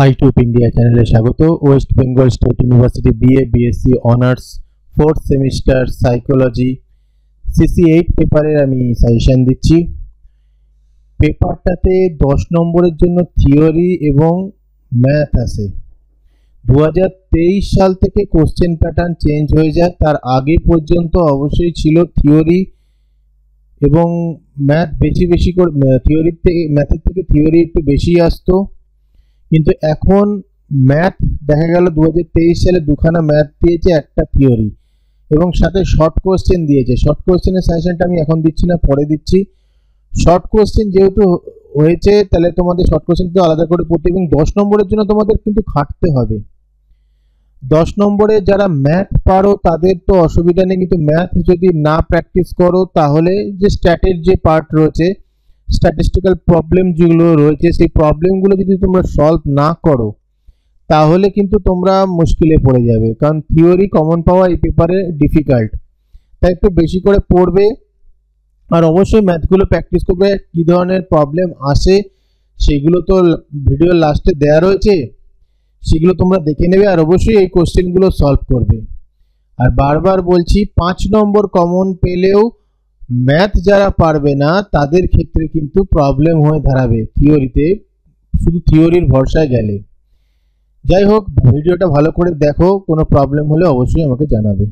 আইটিউব India চ্যানেলে স্বাগত। West Bengal state university BA BSc honours 4th semester psychology CC8 পেপারের আমি সাজেশন দিচ্ছি। পেপারটাতে 10 নম্বরের জন্য থিওরি এবং ম্যাথ আছে। 2023 সাল থেকে কোশ্চেন প্যাটার্ন চেঞ্জ হয়ে যায়। তার আগে পর্যন্ত অবশ্যই ছিল থিওরি এবং ম্যাথ বেশি করে, থিওরির থেকে ম্যাথের থেকে থিওরি একটু বেশি আসতো, কিন্তু এখন ম্যাথ দেখা গেল 2023 সালে দুখানা ম্যাথ দিয়েছে, একটা থিওরি এবং সাথে শর্ট কোশ্চেন দিয়েছে। শর্ট কোশ্চেনের সাজেশনটা আমি এখন দিচ্ছি না, পরে দিচ্ছি। শর্ট কোশ্চেন যেহেতু হয়েছে তাহলে তোমাদের শর্ট কোশ্চেন তো আলাদা করে পড়তে, এবং 10 নম্বরের জন্য তোমাদের কিন্তু খাটতে হবে। 10 নম্বরে যারা ম্যাথ পারো তাদের তো অসুবিধা নেই, কিন্তু ম্যাথ যদি না প্র্যাকটিস করো তাহলে যে স্ট্যাটের যে পার্ট রয়েছে, স্ট্যাটিস্টিক্যাল প্রবলেম যেগুলো রয়েছে, সেই প্রবলেমগুলো যদি তোমরা সলভ না করো তাহলে কিন্তু তোমরা মুশকিলে পড়ে যাবে, কারণ থিওরি কমন পাওয়া এই পেপারে ডিফিকাল্ট। তাই একটু বেশি করে পড়বে আর অবশ্যই ম্যাথগুলো প্র্যাকটিস করবে। কী ধরনের প্রবলেম আসে সেগুলো তো ভিডিওর লাস্টে দেওয়া রয়েছে, সেগুলো তোমরা দেখে নেবে আর অবশ্যই এই কোশ্চেনগুলো সলভ করবে। আর বারবার বলছি, 5 নম্বর কমন পেলেও ম্যাথ যারা পারবে না তাদের ক্ষেত্রে কিন্তু প্রবলেম হয়ে দাঁড়াবে থিওরিতে, শুধু থিওরির ভরসায় গেলে। যাই হোক, ভিডিওটা ভালো করে দেখো, কোনো প্রবলেম হলে অবশ্যই আমাকে জানাবে।